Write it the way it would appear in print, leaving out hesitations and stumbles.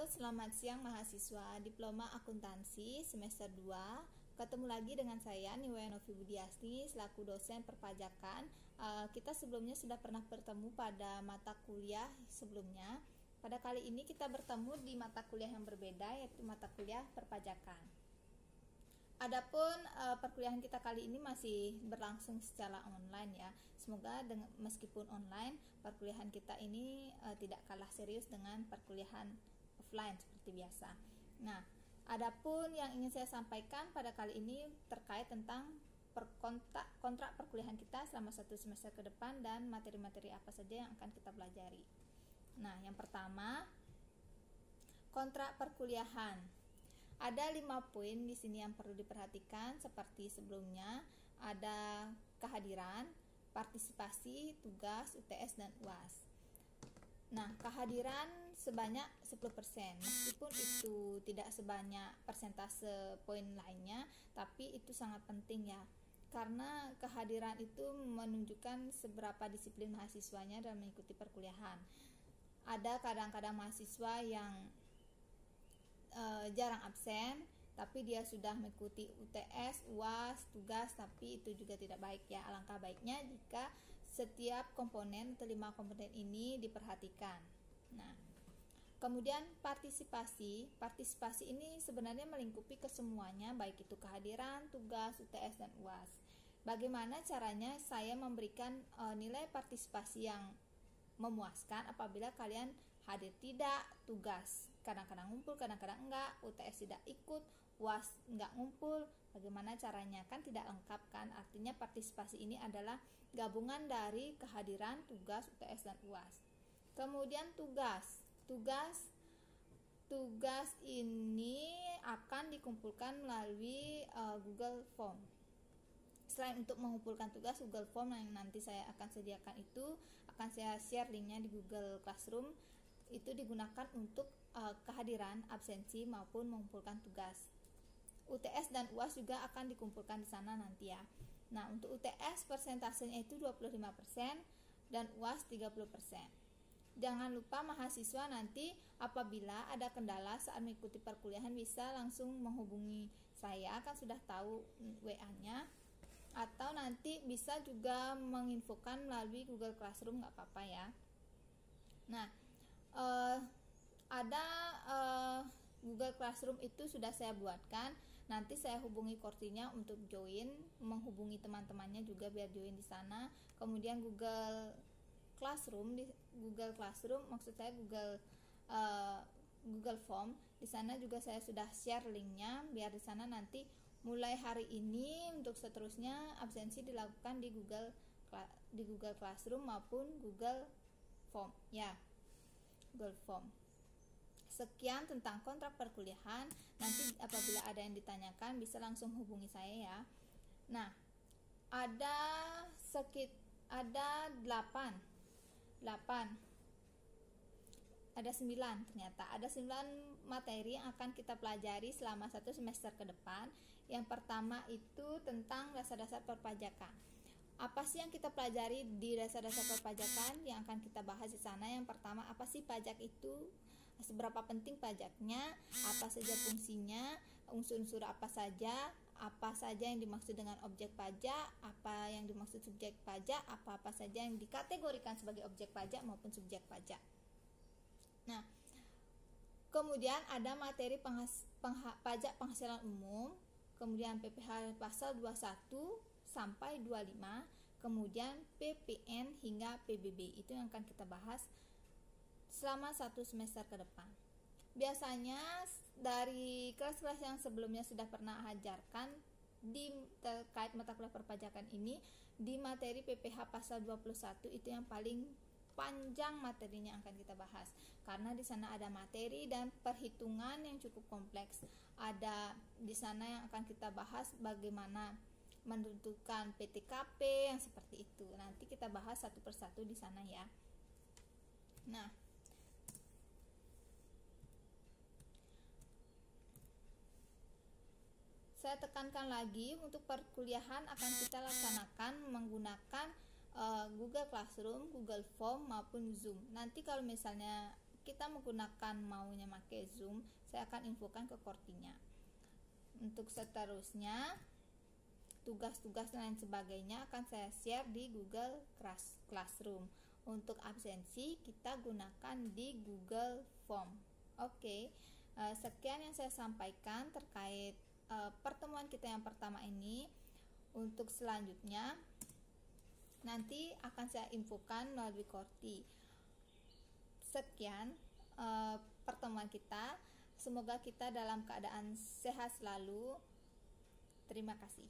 selamat siang mahasiswa Diploma Akuntansi semester 2. Ketemu lagi dengan saya Niwaya Novi Budiasti selaku dosen perpajakan. Kita sebelumnya sudah pernah bertemu pada mata kuliah sebelumnya. Pada kali ini kita bertemu di mata kuliah yang berbeda, yaitu mata kuliah perpajakan. Adapun perkuliahan kita kali ini masih berlangsung secara online ya. Semoga meskipun online, perkuliahan kita ini tidak kalah serius dengan perkuliahan offline seperti biasa. Nah, adapun yang ingin saya sampaikan pada kali ini terkait tentang kontrak perkuliahan kita selama 1 semester ke depan dan materi-materi apa saja yang akan kita pelajari. Nah, yang pertama, kontrak perkuliahan. Ada 5 poin di sini yang perlu diperhatikan seperti sebelumnya. Ada kehadiran, partisipasi, tugas, UTS, dan UAS. Nah, kehadiran sebanyak 10%. Meskipun itu tidak sebanyak persentase poin lainnya, tapi itu sangat penting ya. Karena kehadiran itu menunjukkan seberapa disiplin mahasiswanya dalam mengikuti perkuliahan. Ada kadang-kadang mahasiswa yang jarang absen, tapi dia sudah mengikuti UTS, UAS, tugas, tapi itu juga tidak baik ya. Alangkah baiknya jika setiap komponen atau 5 komponen ini diperhatikan. Nah, kemudian partisipasi ini sebenarnya melingkupi kesemuanya, baik itu kehadiran, tugas, UTS, dan UAS. Bagaimana caranya saya memberikan nilai partisipasi yang memuaskan apabila kalian hadir tidak, tugas kadang-kadang ngumpul, kadang-kadang enggak, UTS tidak ikut, UAS enggak ngumpul. Bagaimana caranya? Kan tidak lengkap kan? Artinya partisipasi ini adalah gabungan dari kehadiran, tugas, UTS, dan UAS. Kemudian tugas ini akan dikumpulkan melalui Google Form. Selain untuk mengumpulkan tugas, Google Form yang nanti saya akan sediakan itu akan saya share linknya di Google Classroom. Itu digunakan untuk kehadiran, absensi maupun mengumpulkan tugas. UTS dan UAS juga akan dikumpulkan di sana nanti ya. Nah, untuk UTS persentasenya itu 25% dan UAS 30%. Jangan lupa mahasiswa nanti apabila ada kendala saat mengikuti perkuliahan bisa langsung menghubungi saya, kan sudah tahu WA-nya, atau nanti bisa juga menginfokan melalui Google Classroom, nggak apa-apa ya. Nah, ada Google Classroom itu sudah saya buatkan. Nanti saya hubungi koordinatnya untuk join, menghubungi teman-temannya juga biar join di sana. Kemudian Google Classroom, maksud saya Google Form. Di sana juga saya sudah share linknya biar di sana nanti mulai hari ini untuk seterusnya absensi dilakukan di Google Classroom maupun Google Form ya. Google Form. Sekian tentang kontrak perkuliahan. Nanti apabila ada yang ditanyakan bisa langsung hubungi saya ya. Nah, ada 9 ternyata. Ada 9 materi yang akan kita pelajari selama 1 semester ke depan. Yang pertama itu tentang dasar-dasar perpajakan. Apa sih yang kita pelajari di dasar-dasar perpajakan yang akan kita bahas di sana? Yang pertama, apa sih pajak itu? Seberapa penting pajaknya? Apa saja fungsinya? Unsur-unsur apa saja yang dimaksud dengan objek pajak? Apa yang dimaksud subjek pajak? Apa saja yang dikategorikan sebagai objek pajak maupun subjek pajak? Nah, kemudian ada materi pajak penghasilan umum, kemudian PPh pasal 21 sampai 25, kemudian PPN hingga PBB. Itu yang akan kita bahas selama 1 semester ke depan. Biasanya dari kelas-kelas yang sebelumnya sudah pernah ajarkan terkait mata kuliah perpajakan ini, di materi PPh pasal 21 itu yang paling panjang materinya akan kita bahas, karena di sana ada materi dan perhitungan yang cukup kompleks. Ada di sana yang akan kita bahas bagaimana menentukan PTKP yang seperti itu. Nanti kita bahas satu persatu di sana ya. Nah, saya tekankan lagi, untuk perkuliahan akan kita laksanakan menggunakan Google Classroom, Google Form maupun Zoom. Nanti kalau misalnya kita menggunakan maunya pakai Zoom, saya akan infokan ke Kortinya. Untuk seterusnya, tugas-tugas dan lain sebagainya akan saya share di Google Classroom. Untuk absensi kita gunakan di Google Form. Oke, sekian yang saya sampaikan terkait pertemuan kita yang pertama ini. Untuk selanjutnya nanti akan saya infokan melalui Korti. Sekian pertemuan kita. Semoga kita dalam keadaan sehat selalu. Terima kasih.